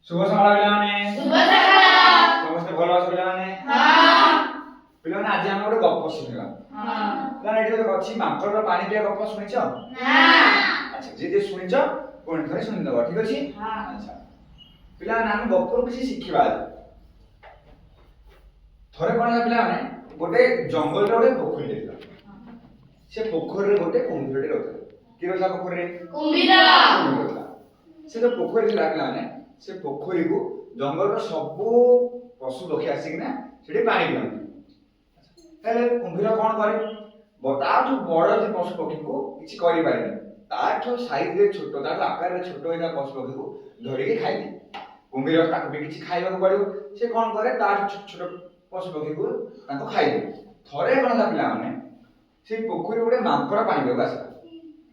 शुभ सकाळ पिलाने शुभ सकाळ समस्त भल अछ पिलाने पिलाने आज हम गोटे गप सुनिबा पिलाने एठी गोटे अछि माकड़ पानी पिया गप सुनिछ अच्छा जे सुनिछ कोन थरे सुनि दबा ठीक अछि अच्छा पिलाने हम गप पर किछि शिखिबा थरे कोन पिलाने गोटे जंगल रे गोटे पोखरी देखला से पोखरी रे गोटे कुंभीरटे रहथि कि रहला पोखरी रे कुंभीर से तो पोखरी लागलाने से पोखरी को जंगल रो सब पशु पक्षी आसिक ना सेठी पानी पियନ୍ତି हेले कुंभीर कोन करे बताठु बड़ जे पशु पक्षी को किछि करि पारेनी ताठु साइज रे छोटो ताठु आकार रे छोटो एना पशु पक्षी को धरि के खाइ दे कुंभीर ताको भी किछि खाइबा को पड़ियो से कोन करे ताठु छोट छोट पशु पक्षी को ताको खाइ दे थरे कोन ला पिला माने से पोखरी गोटे माकड़ पानी पियबा आसला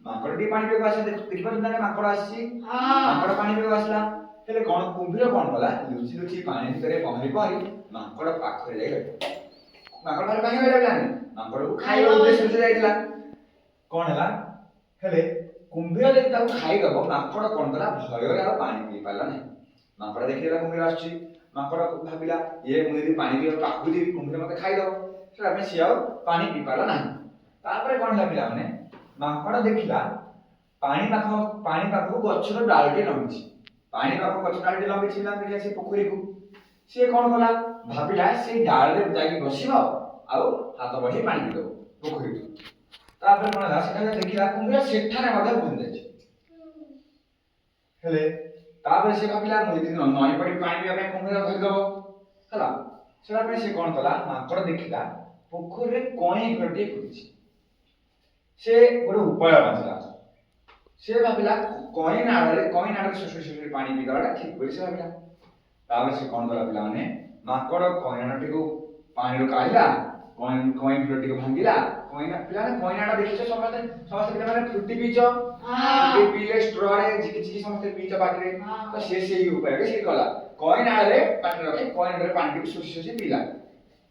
माकड़ टी पानी पियबा आसे देखि पर ना माकड़ आसी माकड़ पानी पियबा आसला हेले कोन कुंभीर कोन कला लुचि लुचि पानी भितरे पहरी पहरी माकड़ पाखरे जाई गय माकड़ पाखरे काहे लागलानी माकड़ को खाइबा उद्देश्य से जाइतला कोन हला हेले कुंभीर देखि ताको खाइ दबो माकड़ कोन कला भय रे आ पानी पी पाला नै माकड़ देखिला कुंभीर आछि माकड़ भाबिला ये मु यदि पानी पियो पाखु दि कुंभीर मते खाइ दबो सेटा में सियाओ पानी पी पाला नै तापरे कोन लागिला माने माकड़ देखिला पानी पाखो गछर डालटे नमिछि पानी पाखो गछर डालटे नमिछि ना देखिला से पोखरी को से कोन कला भाबिला से डाल रे जाई बसिबो आउ हाथ बढ़ी पानी पिदो पोखरी तापर कोन ला सेटा देखिला कुंभीर सेठाने मते बुझि जाछि हेले तापर से भाबिला मु यदि नई पड़ी पानी पिया में कुंभीर धरि दबो हला सेटा पे से कोन कला माकड़ देखिला पोखरी रे कोई गटे खुछि से गोटे उपाय बांचला से भाबिला कहीं नाड़ सुसुरी पानी पी दबाटा ठीक बोली से भाबिला तापर से कोन कला पिला माने माकड़ कहीं नाड़टी को पानी रो काढिला कहीं फ्लटी को भांगिला कहीं ना पिला ने कहीं नाड़ देखिछ समस्त पिला माने फ्रुटी पीचो फ्रुटी पीले स्ट्रॉ रे जिकी समस्त पीचो बाकी रे तो से उपाय के से कला कहीं नाड़ रे पानी रखे कहीं नाड़ रे पानी को सुसुरी पीला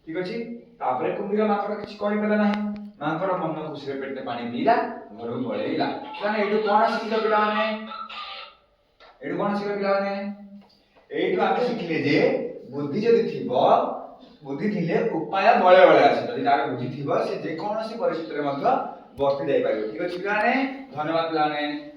ठीक अछि तापर कुंभीर माकड़ किछ करि पेला नाही माकड़ मन खुशी रे पेटे पानी पीला घर पळेइला माने एडु कोन शिखिला पिला माने एडु कोन शिखिला पिला माने एडु आमे शिखिले जे बुद्धि जदि थिबो बुद्धि थिले उपाय बळे बळे आसे जदि तार बुद्धि थिबो से जे कोनसी परिस्थिति रे मध्य बर्ती जाई पारिबो ठीक अछि पिला माने धन्यवाद पिला माने।